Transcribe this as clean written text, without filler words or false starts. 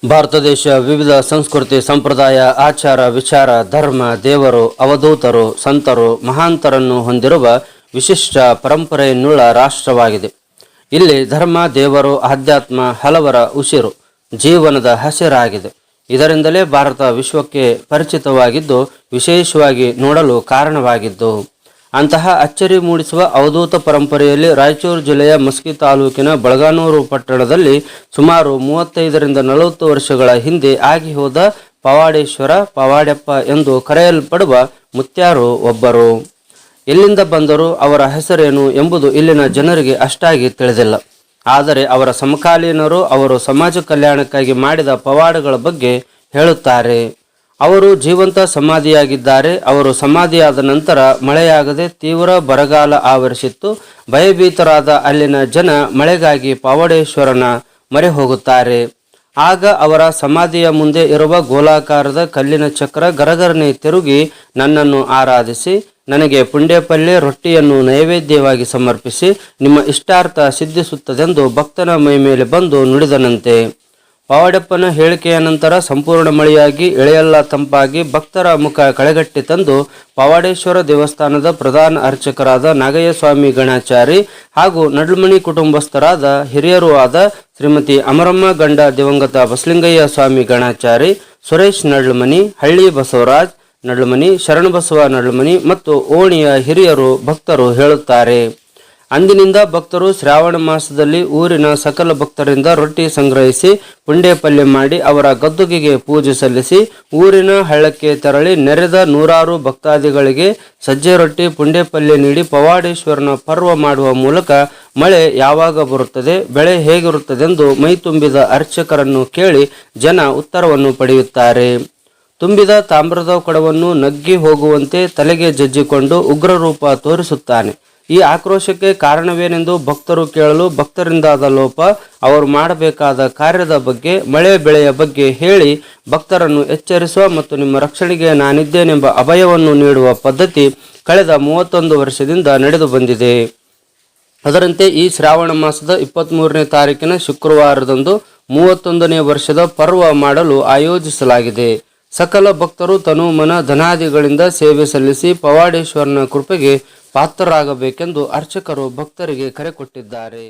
ಭಾರತ ದೇಶ ವಿವಿಧ ಸಂಸ್ಕೃತಿ, ಸಂಪ್ರದಾಯ, ಆಚಾರ, ವಿಚಾರ, ಧರ್ಮ, ದೇವರು, ಅವಧೂತರು, ಸಂತರು, ಮಹಾಂತರನ್ನು ಹೊಂದಿರುವ ವಿಶಿಷ್ಟ ಪರಂಪರೆಯನ್ನುಳ್ಳ ರಾಷ್ಟ್ರವಾಗಿದೆ. ಇಲ್ಲಿ ಧರ್ಮ, ದೇವರು, ಆಧ್ಯಾತ್ಮ ಹಲವರ ಉಸಿರು, ಜೀವನದ ಹಸಿರಾಗಿದೆ. ಇದರಿಂದಲೇ ಭಾರತ ವಿಶ್ವಕ್ಕೆ ಪರಿಚಿತವಾಗಿದ್ದು, ವಿಶೇಷವಾಗಿ ನೋಡಲು ಕಾರಣವಾಗಿದ್ದು. ಅಂತಹ ಅಚ್ಚರಿ ಮೂಡಿಸುವ ಅವಧೂತ ಪರಂಪರೆಯಲ್ಲಿ ರಾಯಚೂರು ಜಿಲ್ಲೆಯ ಮಸ್ಕಿ ತಾಲೂಕಿನ ಬಳಗಾನೂರು ಪಟ್ಟಣದಲ್ಲಿ ಸುಮಾರು 35ರಿಂದ 40 ವರ್ಷಗಳ ಹಿಂದೆ ಆಗಿ ಹೋದ ಪವಾಡೇಶ್ವರ, ಪವಾಡೆಪ್ಪ ಎಂದು ಕರೆಯಲ್ಪಡುವ ಮುತ್ಯಾರು ಒಬ್ಬರು. ಎಲ್ಲಿಂದ ಬಂದರು, ಅವರ ಹೆಸರೇನು ಎಂಬುದು ಇಲ್ಲಿನ ಜನರಿಗೆ ಅಷ್ಟಾಗಿ ತಿಳಿದಿಲ್ಲ. ಆದರೆ ಅವರ ಸಮಕಾಲೀನರು ಅವರು ಸಮಾಜ ಕಲ್ಯಾಣಕ್ಕಾಗಿ ಮಾಡಿದ ಪವಾಡಗಳ ಬಗ್ಗೆ ಹೇಳುತ್ತಾರೆ. ಅವರು ಜೀವಂತ ಸಮಾಧಿಯಾಗಿದ್ದಾರೆ. ಅವರು ಸಮಾಧಿಯಾದ ನಂತರ ಮಳೆಯಾಗದೆ ತೀವ್ರ ಬರಗಾಲ ಆವರಿಸಿತ್ತು. ಭಯಭೀತರಾದ ಅಲ್ಲಿನ ಜನ ಮಳೆಗಾಗಿ ಪವಾಡೇಶ್ವರನ ಮೊರೆ ಹೋಗುತ್ತಾರೆ. ಆಗ ಅವರ ಸಮಾಧಿಯ ಮುಂದೆ ಇರುವ ಗೋಲಾಕಾರದ ಕಲ್ಲಿನ ಚಕ್ರ ಗರಗರನೆ ತಿರುಗಿ ನನ್ನನ್ನು ಆರಾಧಿಸಿ ನನಗೆ ಪುಂಡೆಪಲ್ಲೆ ರೊಟ್ಟಿಯನ್ನು ನೈವೇದ್ಯವಾಗಿ ಸಮರ್ಪಿಸಿ ನಿಮ್ಮ ಇಷ್ಟಾರ್ಥ ಸಿದ್ಧಿಸುತ್ತದೆಂದು ಭಕ್ತನ ಮೈ ಮೇಲೆ ಬಂದು ನುಡಿದನಂತೆ. ಪವಾಡೆಪ್ಪನ ಹೇಳಿಕೆಯ ನಂತರ ಸಂಪೂರ್ಣ ಮಳೆಯಾಗಿ ಎಳೆಯೆಲ್ಲ ತಂಪಾಗಿ ಭಕ್ತರ ಮುಖ ಕಳೆಗಟ್ಟಿ ತಂದು ಪವಾಡೇಶ್ವರ ದೇವಸ್ಥಾನದ ಪ್ರಧಾನ ಅರ್ಚಕರಾದ ನಾಗಯ್ಯಸ್ವಾಮಿ ಗಣಾಚಾರಿ ಹಾಗೂ ನಡ್ಲಮಣಿ ಕುಟುಂಬಸ್ಥರಾದ ಹಿರಿಯರೂ ಆದ ಶ್ರೀಮತಿ ಅಮರಮ್ಮ ಗಂಡ ದಿವಂಗತ ಬಸಲಿಂಗಯ್ಯ ಸ್ವಾಮಿ ಗಣಾಚಾರಿ, ಸುರೇಶ್ ನಡ್ಲಮಣಿ, ಹಳ್ಳಿ ಬಸವರಾಜ್ ನಡ್ಲಮಣಿ, ಶರಣಬಸವ ನಡ್ಲಮಣಿ ಮತ್ತು ಓಣಿಯ ಹಿರಿಯರು ಭಕ್ತರು ಹೇಳುತ್ತಾರೆ. ಅಂದಿನಿಂದ ಭಕ್ತರು ಶ್ರಾವಣ ಮಾಸದಲ್ಲಿ ಊರಿನ ಸಕಲ ಭಕ್ತರಿಂದ ರೊಟ್ಟಿ ಸಂಗ್ರಹಿಸಿ ಪುಂಡೆಪಲ್ಯ ಮಾಡಿ ಅವರ ಗದ್ದುಗೆಗೆ ಪೂಜೆ ಸಲ್ಲಿಸಿ ಊರಿನ ಹಳ್ಳಕ್ಕೆ ತೆರಳಿ ನೆರೆದ ನೂರಾರು ಭಕ್ತಾದಿಗಳಿಗೆ ಸಜ್ಜೆ ರೊಟ್ಟಿ ಪುಂಡೆಪಲ್ಯ ನೀಡಿ ಪವಾಡೇಶ್ವರನ ಪರ್ವ ಮಾಡುವ ಮೂಲಕ ಮಳೆ ಯಾವಾಗ ಬರುತ್ತದೆ, ಬೆಳೆ ಹೇಗಿರುತ್ತದೆಂದು ಮೈ ತುಂಬಿದ ಅರ್ಚಕರನ್ನು ಕೇಳಿ ಜನ ಉತ್ತರವನ್ನು ಪಡೆಯುತ್ತಾರೆ. ತುಂಬಿದ ತಾಮ್ರದ ಕೊಡವನ್ನು ನಗ್ಗಿ ಹೋಗುವಂತೆ ತಲೆಗೆ ಜಜ್ಜಿಕೊಂಡು ಉಗ್ರ ರೂಪ ತೋರಿಸುತ್ತಾನೆ. ಈ ಆಕ್ರೋಶಕ್ಕೆ ಕಾರಣವೇನೆಂದು ಭಕ್ತರು ಕೇಳಲು ಭಕ್ತರಿಂದಾದ ಲೋಪ, ಅವರು ಮಾಡಬೇಕಾದ ಕಾರ್ಯದ ಬಗ್ಗೆ, ಮಳೆ ಬೆಳೆಯ ಬಗ್ಗೆ ಹೇಳಿ ಭಕ್ತರನ್ನು ಎಚ್ಚರಿಸುವ ಮತ್ತು ನಿಮ್ಮ ರಕ್ಷಣೆಗೆ ನಾನಿದ್ದೇನೆಂಬ ಅಭಯವನ್ನು ನೀಡುವ ಪದ್ಧತಿ ಕಳೆದ 31 ವರ್ಷದಿಂದ ನಡೆದು ಬಂದಿದೆ. ಅದರಂತೆ ಈ ಶ್ರಾವಣ ಮಾಸದ 23ನೇ ತಾರೀಕಿನ ಶುಕ್ರವಾರದಂದು 31ನೇ ವರ್ಷದ ಪರ್ವ ಮಾಡಲು ಆಯೋಜಿಸಲಾಗಿದೆ. ಸಕಲ ಭಕ್ತರು ತನು ಮನ ಧನಾದಿಗಳಿಂದ ಸೇವೆ ಸಲ್ಲಿಸಿ ಪವಾಡೇಶ್ವರನ ಕೃಪೆಗೆ ಪಾತ್ರರಾಗಬೇಕೆಂದು ಅರ್ಚಕರು ಭಕ್ತರಿಗೆ ಕರೆ ಕೊಟ್ಟಿದ್ದಾರೆ.